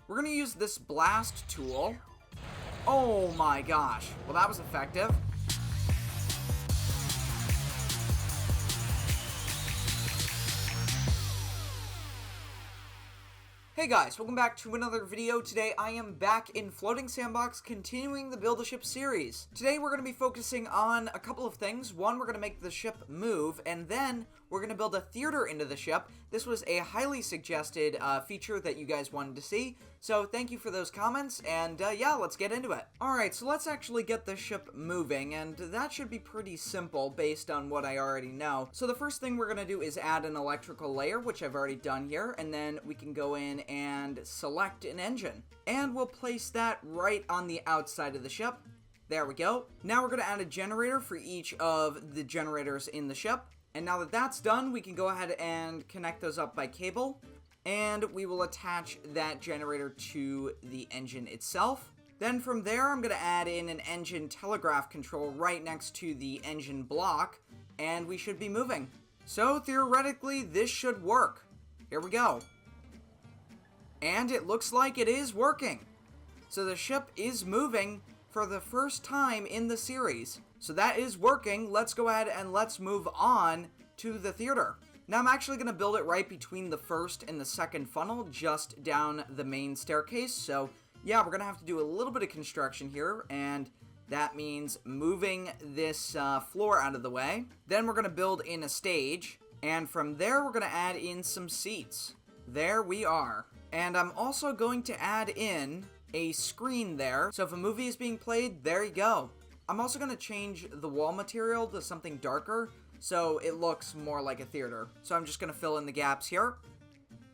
We're going to use this blast tool. Oh my gosh. Well, that was effective. Hey guys, welcome back to another video. Today I am back in Floating Sandbox, continuing the Build a Ship series. Today we're going to be focusing on a couple of things. One, we're going to make the ship move, and then we're going to build a theater into the ship. This was a highly suggested feature that you guys wanted to see, so thank you for those comments, and yeah, let's get into it. Alright, so let's actually get the ship moving, and that should be pretty simple based on what I already know. So the first thing we're going to do is add an electrical layer, which I've already done here, and then we can go in and select an engine. And we'll place that right on the outside of the ship. There we go. Now we're going to add a generator for each of the generators in the ship. And now that that's done, we can go ahead and connect those up by cable. And we will attach that generator to the engine itself. Then from there, I'm going to add in an engine telegraph control right next to the engine block. And we should be moving. So theoretically, this should work. Here we go. And it looks like it is working. So the ship is moving for the first time in the series. So that is working. Let's go ahead and let's move on to the theater. Now I'm actually going to build it right between the first and the second funnel, just down the main staircase. So yeah, we're going to have to do a little bit of construction here, and that means moving this floor out of the way. Then we're going to build in a stage, and from there we're going to add in some seats. There we are. And I'm also going to add in a screen there, so if a movie is being played, there you go. I'm also going to change the wall material to something darker, so it looks more like a theater. So I'm just going to fill in the gaps here.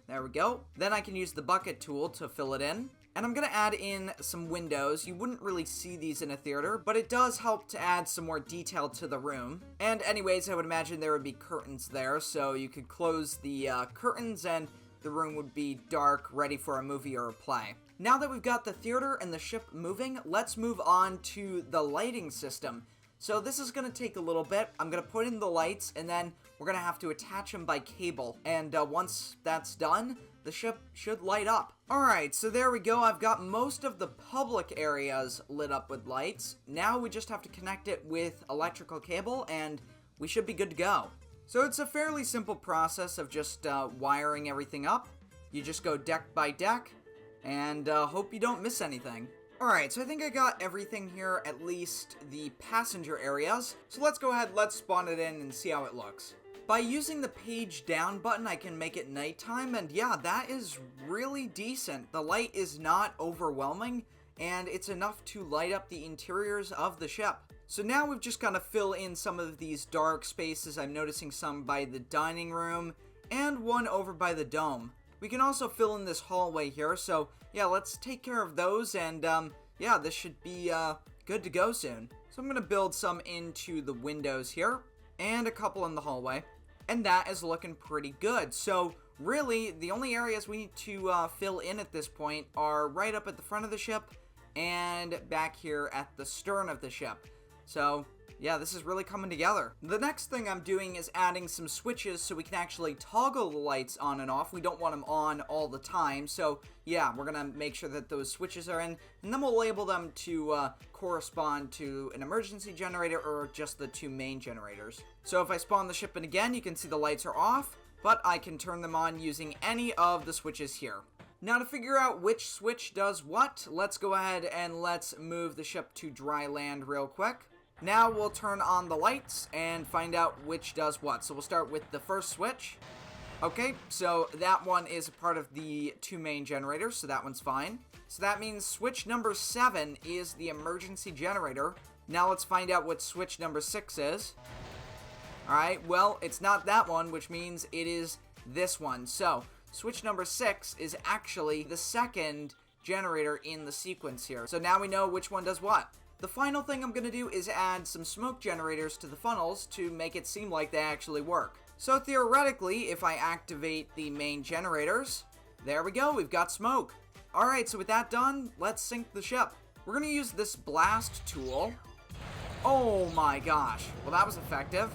There we go. Then I can use the bucket tool to fill it in. And I'm going to add in some windows. You wouldn't really see these in a theater, but it does help to add some more detail to the room. And anyways, I would imagine there would be curtains there, so you could close the curtains and the room would be dark, ready for a movie or a play. Now that we've got the theater and the ship moving, let's move on to the lighting system. So this is going to take a little bit. I'm going to put in the lights, and then we're going to have to attach them by cable. And once that's done, the ship should light up. Alright, so there we go. I've got most of the public areas lit up with lights. Now we just have to connect it with electrical cable, and we should be good to go. So it's a fairly simple process of just wiring everything up. You just go deck by deck, and hope you don't miss anything. Alright, so I think I got everything here, at least the passenger areas. So let's go ahead, let's spawn it in and see how it looks. By using the page down button, I can make it nighttime, and yeah, that is really decent. The light is not overwhelming, and it's enough to light up the interiors of the ship. So now we've just got to fill in some of these dark spaces. I'm noticing some by the dining room and one over by the dome. We can also fill in this hallway here, so yeah, let's take care of those, and yeah, this should be good to go soon. So I'm going to build some into the windows here, and a couple in the hallway, and that is looking pretty good. So really, the only areas we need to fill in at this point are right up at the front of the ship, and back here at the stern of the ship. So yeah, this is really coming together. The next thing I'm doing is adding some switches so we can actually toggle the lights on and off. We don't want them on all the time. So yeah, we're gonna make sure that those switches are in, and then we'll label them to correspond to an emergency generator or just the two main generators. So if I spawn the ship in again, you can see the lights are off, but I can turn them on using any of the switches here. Now to figure out which switch does what, let's go ahead and let's move the ship to dry land real quick. Now we'll turn on the lights and find out which does what. So we'll start with the first switch. Okay, so that one is a part of the two main generators, so that one's fine. So that means switch number 7 is the emergency generator. Now let's find out what switch number 6 is. Alright, well, it's not that one, which means it is this one. So switch number 6 is actually the second generator in the sequence here. So now we know which one does what. The final thing I'm going to do is add some smoke generators to the funnels to make it seem like they actually work. So theoretically, if I activate the main generators, there we go, we've got smoke. Alright, so with that done, let's sink the ship. We're going to use this blast tool. Oh my gosh, well that was effective.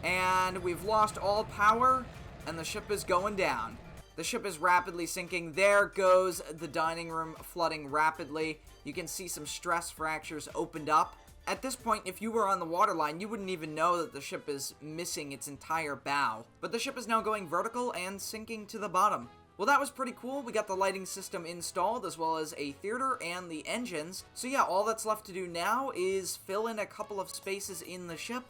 And we've lost all power, and the ship is going down. The ship is rapidly sinking. There goes the dining room, flooding rapidly. You can see some stress fractures opened up. At this point, if you were on the waterline, you wouldn't even know that the ship is missing its entire bow. But the ship is now going vertical and sinking to the bottom. Well, that was pretty cool. We got the lighting system installed, as well as a theater and the engines. So yeah, all that's left to do now is fill in a couple of spaces in the ship,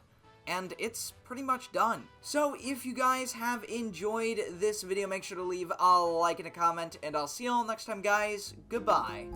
and it's pretty much done. So if you guys have enjoyed this video, make sure to leave a like and a comment, and I'll see you all next time, guys. Goodbye.